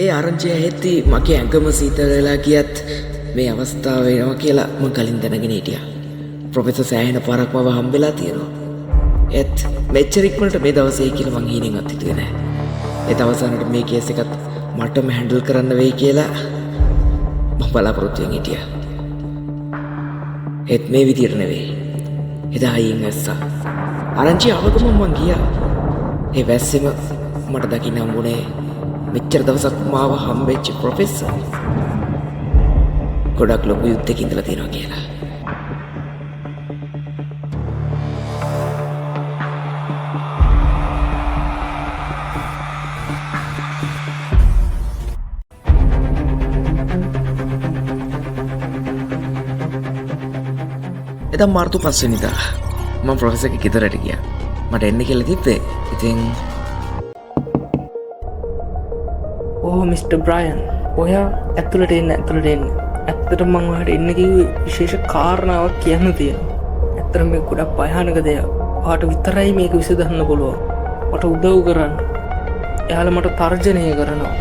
ඒ ආරංචිය ඇහෙද්දි මගේ ඇඟම සීතල වෙලා ගියත් මේ අවස්ථාව වෙනවා කියලා මම කලින් දැනගෙන හිටියා. ප්‍රොෆෙසර් සෑහෙන පාරක් මම හම්බෙලා තියෙනවා. ඒත් මෙච්චර ඉක්මනට මේ දවසේ කියලා මං හීනෙන්වත් හිතුවේ නෑ. ඒත් අවසානට මේ කේස් එකත් මටම හැන්ඩල් කරන්න වෙයි කියලා මම බලාපොරොත්තු වෙමින් හිටියා. ඒත් මේ විදියට නෙවෙයි. එදා අයින් වැස්සා. ආරංචිය අවගම මං ගියා. ඒ වැස්සෙම මට දකින්න හම්බුනේ මෙච්චර දවසක් මාව හම්බෙච්ච ප්‍රොෆෙසර් ගොඩක් ලොකු යුද්ධයක ඉඳලා තියෙනවා කියලා. එදා මාර්තු 5 වෙනිදා මම ප්‍රොෆෙසර්ගේ ගෙදරට ගියා. මට එන්න කියලා තිබ්බේ. ඉතින් මිස්ටර් බ්‍රයන් ඔයා ඇතුළට එන්න. ඇත්තටම මං ඔයාලට එන්න කිව්වේ විශේෂ කාරණාවක් කියන්න තියෙනවා. ඇත්තටම මේක ගොඩක් භයානක දෙයක්. ඔයාට විතරයි මේක විසඳන්න පුළුවන්. මට උදව් කරන්න. එයාලා මට තර්ජනය කරනවා.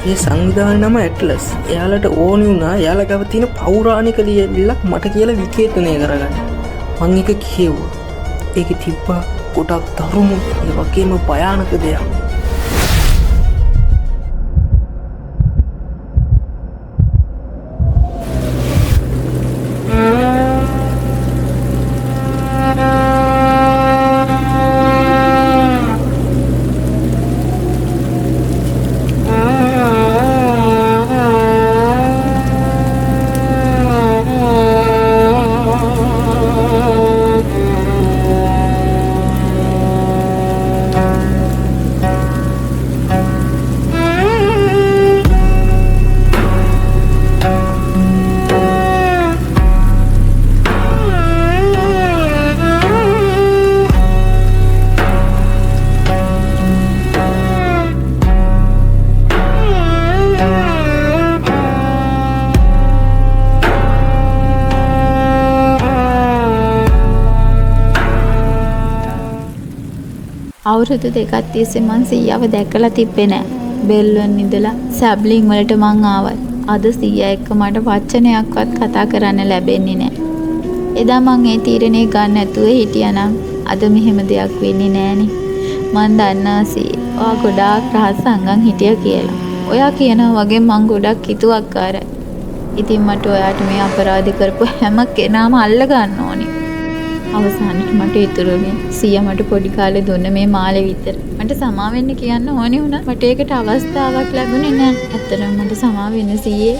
මේ සංවිධානයේ නම ඇට්ලස්. එයාලට ඕනි වුණා එයාලා ගාව තියෙන පෞරාණික ලියවිල්ලක් මට කියලා විකේතනය කරගන්න. මං ඒක කියෙව්වා. ඒකේ තිබ්බා ගොඩක් දරුණු ඒ වගේම භයානක දෙයක්. අවුරුදු දෙකක් තිස්සේ මං සීයාව දැකලා තිබ්බේ නෑ. බෙල්වන් ඉඳලා සැබ්ලින් වලට මං ආවත් අද සීයා එක්ක මට වචනයක්වත් කතා කරන්න ලැබෙන්නේ නෑ. එදා මං ඒ තීරණය ගන්න නැතුව හිටියානම් අද මෙහෙම දෙයක් වෙන්නේ නෑනේ. මං දන්නවා ඔයා ගොඩාක් රහස් අංගන් හිටියා කියලා. ඔයා කියනවා වගේ මං ගොඩක් හිතුවක්කාරයි. ඉතින් මට ඔයාට මේ අපරාධ කරපු හැම කෙනාම අල්ල ගන්න ඕනේ. අවසානට මට ඉතුරුනේ සීයා මට පොඩි කාලේ දුන්න මේ මාළේ විතර. මට සමා වෙන්න කියන්න ඕනේ වුණා. මට ඒකට අවස්ථාවක් ලැබුණේ නැහැ. ඇත්තටම මට සමා වෙන්න සීයේ